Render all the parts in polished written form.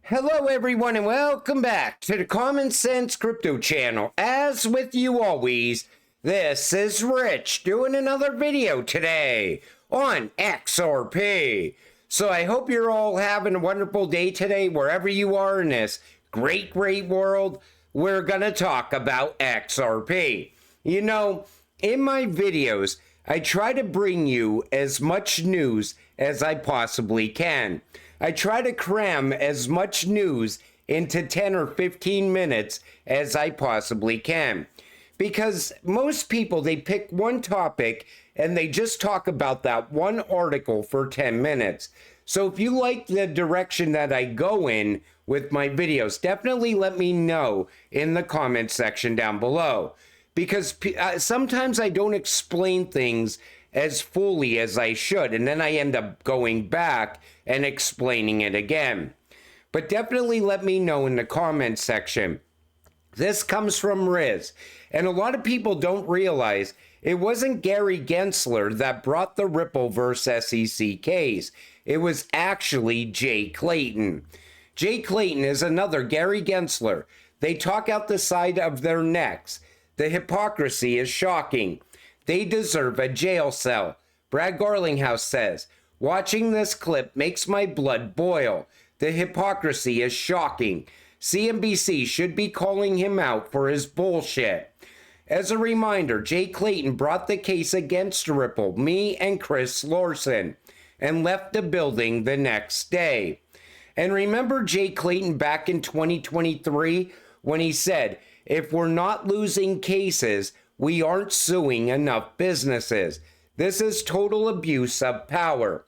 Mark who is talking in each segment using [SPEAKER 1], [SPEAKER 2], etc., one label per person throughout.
[SPEAKER 1] Hello everyone and welcome back to the Common Sense Crypto channel. As with you always, this is Rich doing another video today on XRP. So I hope you're all having a wonderful day today wherever you are in this great world. We're gonna talk about XRP. You know, in my videos, I try to bring you as much news as I possibly can. I try to cram as much news into 10 or 15 minutes as I possibly can. Because most people, they pick one topic and they just talk about that one article for 10 minutes. So if you like the direction that I go in with my videos, definitely let me know in the comment section down below. Because sometimes I don't explain things as fully as I should, and then I end up going back and explaining it again. But definitely let me know in the comment section. This comes from Riz, and a lot of people don't realize it wasn't Gary Gensler that brought the Ripple versus SEC case. It was actually Jay Clayton. Jay Clayton is another Gary Gensler. They talk out the side of their necks. The hypocrisy is shocking. They deserve a jail cell. Brad Garlinghouse says, watching this clip makes my blood boil. The hypocrisy is shocking. CNBC should be calling him out for his bullshit. As a reminder, Jay Clayton brought the case against Ripple, me and Chris Larson, and left the building the next day. And remember Jay Clayton back in 2023 when he said, if we're not losing cases, we aren't suing enough businesses. This is total abuse of power.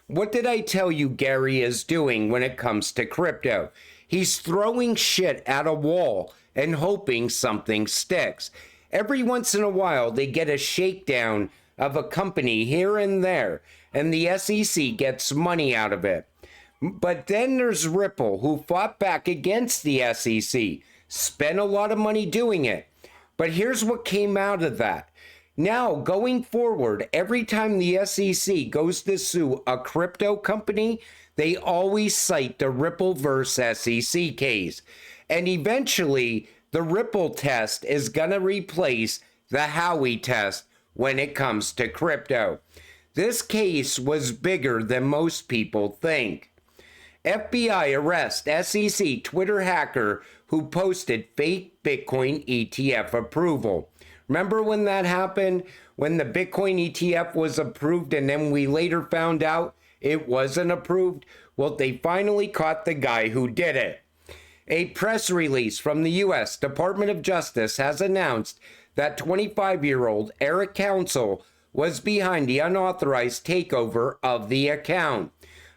[SPEAKER 1] What did I tell you Gary is doing when it comes to crypto? He's throwing shit at a wall and hoping something sticks. Every once in a while, they get a shakedown of a company here and there, and the SEC gets money out of it. But then there's Ripple, who fought back against the SEC, spent a lot of money doing it. But here's what came out of that. Now, going forward, every time the SEC goes to sue a crypto company, they always cite the Ripple versus SEC case. And eventually, the Ripple test is going to replace the Howey test when it comes to crypto. This case was bigger than most people think. FBI arrest SEC Twitter hacker who posted fake Bitcoin ETF approval. Remember when that happened? When the Bitcoin ETF was approved and then we later found out it wasn't approved? Well, they finally caught the guy who did it. A press release from the U.S. Department of Justice has announced that 25-year-old Eric Council was behind the unauthorized takeover of the account.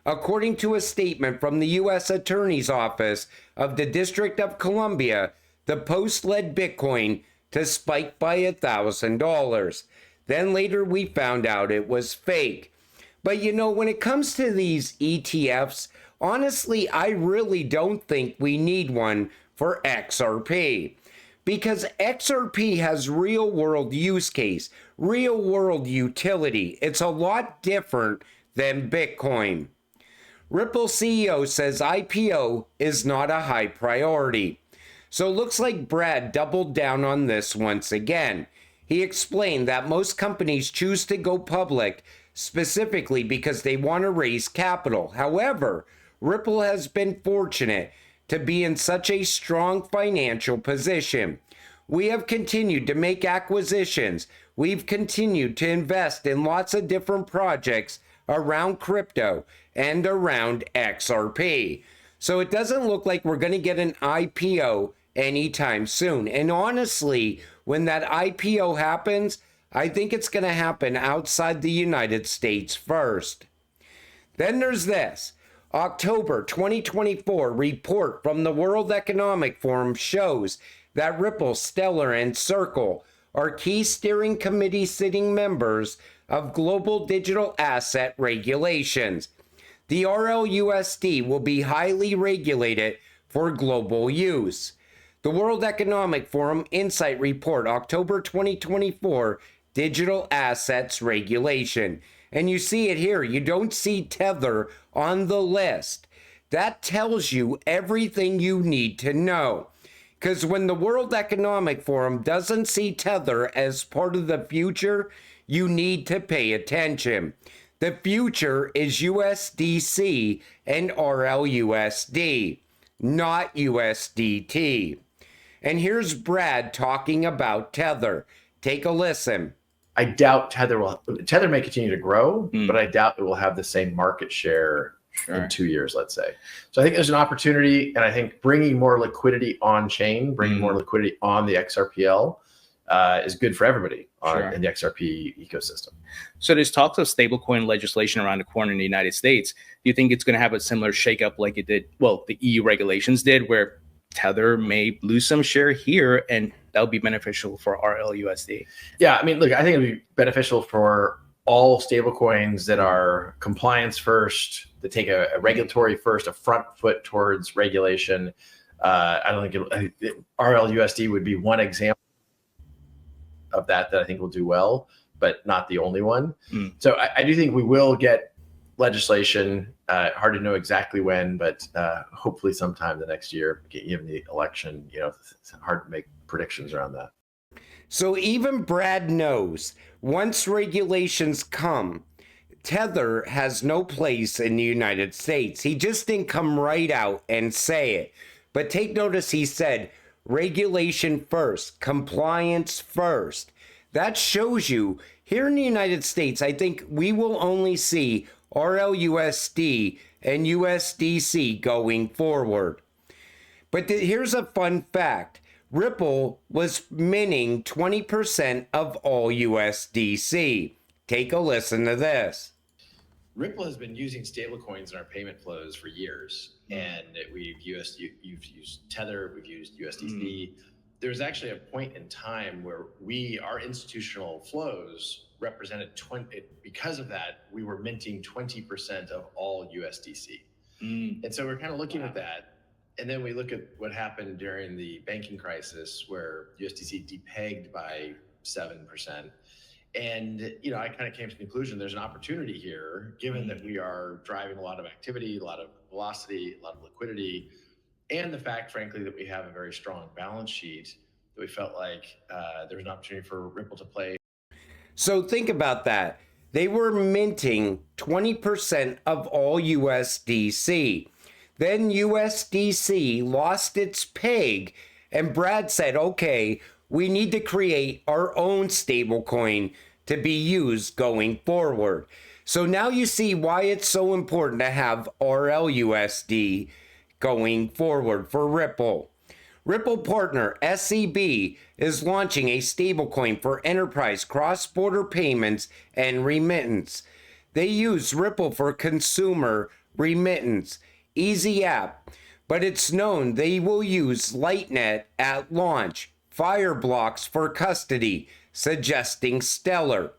[SPEAKER 1] According to a statement from the U.S. Attorney's Office of the District of Columbia, the post led Bitcoin to spike by $1,000. Then later we found out it was fake. But you know, when it comes to these ETFs, honestly, I really don't think we need one for XRP. Because XRP has real world use case, real world utility. It's a lot different than Bitcoin. Ripple CEO says IPO is not a high priority. So it looks like Brad doubled down on this once again. He explained that most companies choose to go public specifically because they want to raise capital. However, Ripple has been fortunate to be in such a strong financial position. We have continued to make acquisitions. We've continued to invest in lots of different projects around crypto and around XRP. So it doesn't look like we're going to get an IPO anytime soon. And honestly, when that IPO happens, I think it's going to happen outside the United States first. Then there's this. October 2024 report from the World Economic Forum shows that Ripple, Stellar, and Circle are key steering committee sitting members of global digital asset regulations. The RLUSD will be highly regulated for global use. The World Economic Forum Insight Report, October 2024, Digital Assets Regulation. And you see it here. You don't see Tether on the list. That tells you everything you need to know. Because when the World Economic Forum doesn't see Tether as part of the future, you need to pay attention. The future is USDC and RLUSD, not USDT. And here's Brad talking about Tether. Take a listen.
[SPEAKER 2] I doubt Tether may continue to grow, but I doubt it will have the same market share in 2 years, let's say. So I think there's an opportunity, and I think bringing more liquidity on chain, bringing more liquidity on the XRPL is good for everybody in the XRP ecosystem.
[SPEAKER 3] So there's talks of stablecoin legislation around the corner in the United States. Do you think it's going to have a similar shakeup like it did, well, the EU regulations did, where Tether may lose some share here, and that'll be beneficial for RLUSD?
[SPEAKER 2] Yeah, I mean, look, I think it'll be beneficial for all stablecoins that are compliance first, that take a regulatory first, a front foot towards regulation. I don't think RLUSD would be one example of that I think will do well, but not the only one. So I do think we will get legislation. Hard to know exactly when, but hopefully sometime the next year, given the election. It's hard to make predictions around that.
[SPEAKER 1] So even Brad knows once regulations come, Tether has no place in the United States. He just didn't come right out and say it. But take notice, he said regulation first, compliance first. That shows you here in the United States, I think we will only see RLUSD and USDC going forward. But here's a fun fact. Ripple was minting 20% of all USDC. Take a listen to this.
[SPEAKER 2] Ripple has been using stablecoins in our payment flows for years, and you've used Tether, we've used USDC. There's actually a point in time where our institutional flows represented 20. Because of that, we were minting 20% of all USDC. And so we're kind of looking at that. And then we look at what happened during the banking crisis, where USDC depegged by 7%. And, I kind of came to the conclusion there's an opportunity here, given that we are driving a lot of activity, a lot of velocity, a lot of liquidity, and the fact, frankly, that we have a very strong balance sheet, that we felt like there was an opportunity for Ripple to play.
[SPEAKER 1] So think about that. They were minting 20% of all USDC. Then USDC lost its peg, and Brad said, okay, we need to create our own stablecoin to be used going forward. So now you see why it's so important to have RLUSD going forward for Ripple. Ripple partner SEB is launching a stablecoin for enterprise cross-border payments and remittance. They use Ripple for consumer remittance, easy app, but it's known they will use Lightnet at launch, Fireblocks for custody, suggesting Stellar.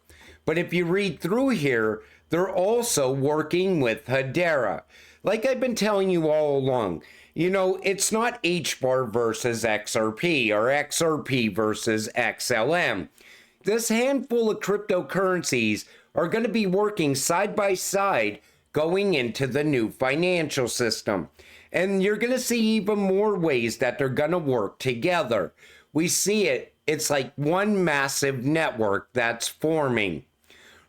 [SPEAKER 1] But if you read through here, they're also working with Hedera. Like I've been telling you all along, it's not HBAR versus XRP or XRP versus XLM. This handful of cryptocurrencies are going to be working side by side going into the new financial system. And you're going to see even more ways that they're going to work together. We see it's like one massive network that's forming.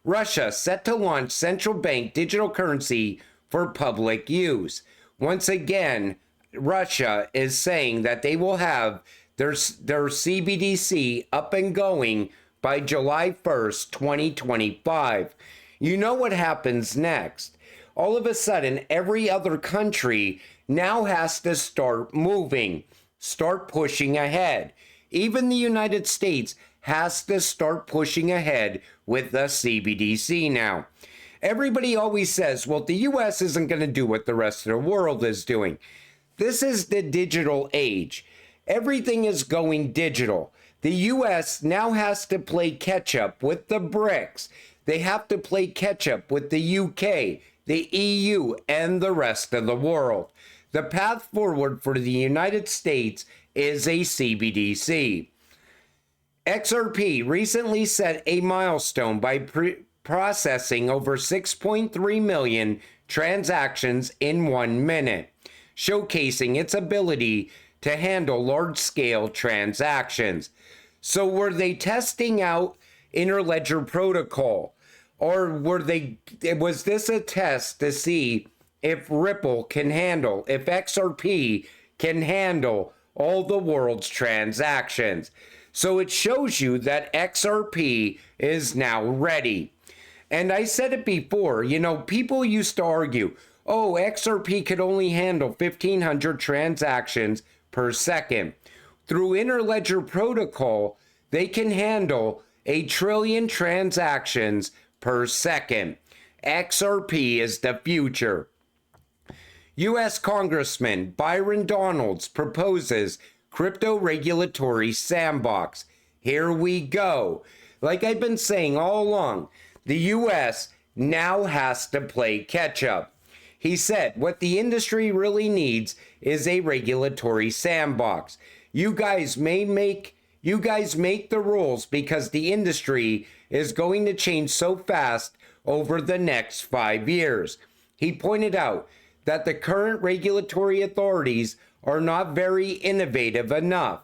[SPEAKER 1] Russia set to launch central bank digital currency for public use. Once again, Russia is saying that they will have their CBDC up and going by July 1st, 2025. You know what happens next. All of a sudden, every other country now has to start moving, start pushing ahead. Even the United States has to start pushing ahead with the CBDC now. Everybody always says, well, the US isn't going to do what the rest of the world is doing. This is the digital age. Everything is going digital. The US now has to play catch up with the BRICS. They have to play catch up with the UK, the EU, and the rest of the world. The path forward for the United States is a CBDC. XRP recently set a milestone by processing over 6.3 million transactions in 1 minute. showcasing its ability to handle large-scale transactions. So were they testing out Interledger Protocol? Or was this a test to see if Ripple can handle, if XRP can handle all the world's transactions? So it shows you that XRP is now ready. And I said it before, people used to argue, oh, XRP could only handle 1,500 transactions per second. Through Interledger Protocol, they can handle 1 trillion transactions per second. XRP is the future. U.S. Congressman Byron Donalds proposes crypto regulatory sandbox. Here we go. Like I've been saying all along, the U.S. now has to play catch up. He said what the industry really needs is a regulatory sandbox. You guys make the rules because the industry is going to change so fast over the next 5 years. He pointed out that the current regulatory authorities are not very innovative enough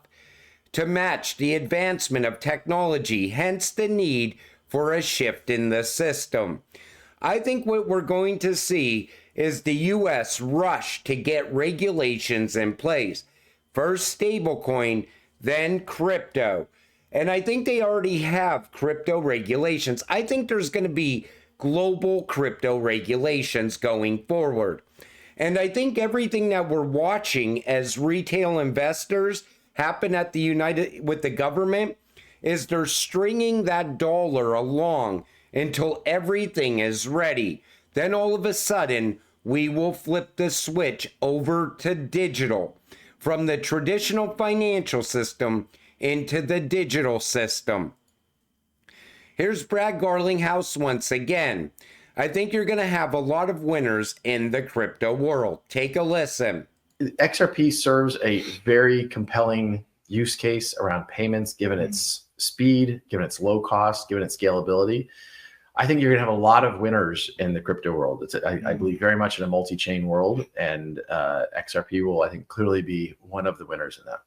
[SPEAKER 1] to match the advancement of technology, hence the need for a shift in the system. I think what we're going to see is the U.S. rush to get regulations in place. First stablecoin, then crypto. And I think they already have crypto regulations. I think there's going to be global crypto regulations going forward. And I think everything that we're watching as retail investors happen at with the government is they're stringing that dollar along until everything is ready. Then all of a sudden, we will flip the switch over to digital from the traditional financial system into the digital system. Here's Brad Garlinghouse once again. I think you're going to have a lot of winners in the crypto world. Take a listen.
[SPEAKER 4] XRP serves a very compelling use case around payments, given its speed, given its low cost, given its scalability. I think you're going to have a lot of winners in the crypto world. I believe very much in a multi-chain world, and XRP will, I think, clearly be one of the winners in that.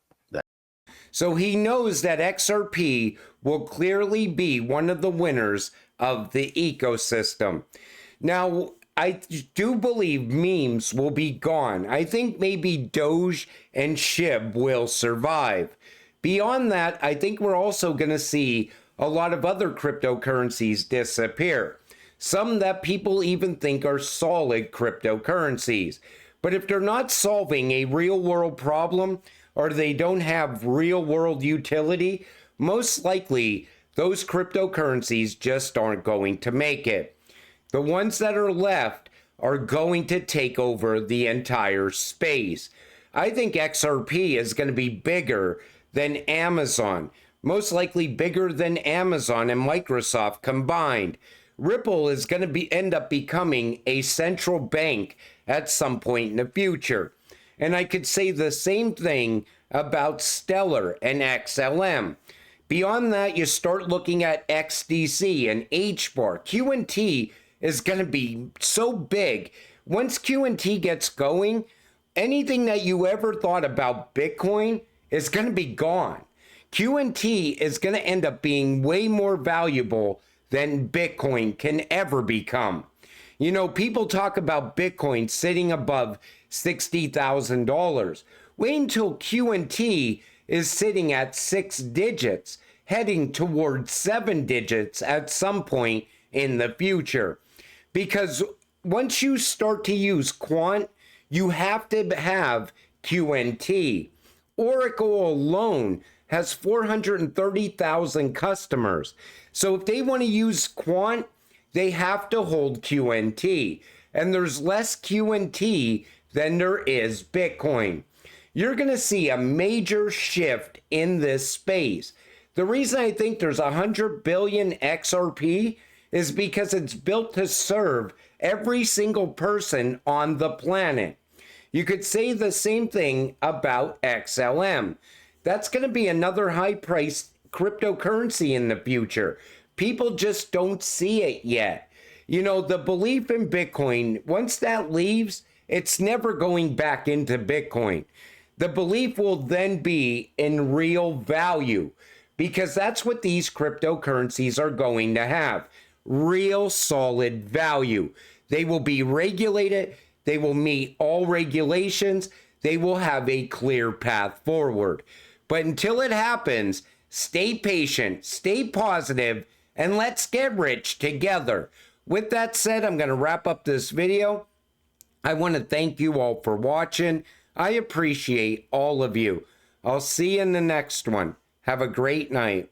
[SPEAKER 1] So he knows that XRP will clearly be one of the winners of the ecosystem. Now, I do believe memes will be gone. I think maybe Doge and SHIB will survive. Beyond that, I think we're also going to see a lot of other cryptocurrencies disappear. Some that people even think are solid cryptocurrencies. But if they're not solving a real world problem, or they don't have real world utility, most likely those cryptocurrencies just aren't going to make it. The ones that are left are going to take over the entire space. I think XRP is going to be bigger than Amazon, most likely bigger than Amazon and Microsoft combined. Ripple is going to end up becoming a central bank at some point in the future. And I could say the same thing about Stellar and XLM. Beyond that, you start looking at XDC and HBAR. QNT is going to be so big. Once QNT gets going, anything that you ever thought about Bitcoin is going to be gone. QNT is going to end up being way more valuable than Bitcoin can ever become. You know, people talk about Bitcoin sitting above $60,000. Wait until QNT is sitting at 6 digits, heading towards 7 digits at some point in the future. Because once you start to use quant, you have to have QNT. Oracle alone has 430,000 customers. So if they want to use quant, they have to hold QNT. And there's less QNT than there is Bitcoin. You're going to see a major shift in this space. The reason I think there's 100 billion XRP is because it's built to serve every single person on the planet. You could say the same thing about XLM. That's going to be another high-priced cryptocurrency in the future. People just don't see it yet. You know, the belief in Bitcoin, once that leaves, It's never going back into Bitcoin. The belief will then be in real value, because that's what these cryptocurrencies are going to have. Real solid value. They will be regulated. They will meet all regulations. They will have a clear path forward. But until it happens, stay patient, stay positive, and let's get rich together. With that said, I'm going to wrap up this video. I want to thank you all for watching. I appreciate all of you. I'll see you in the next one. Have a great night.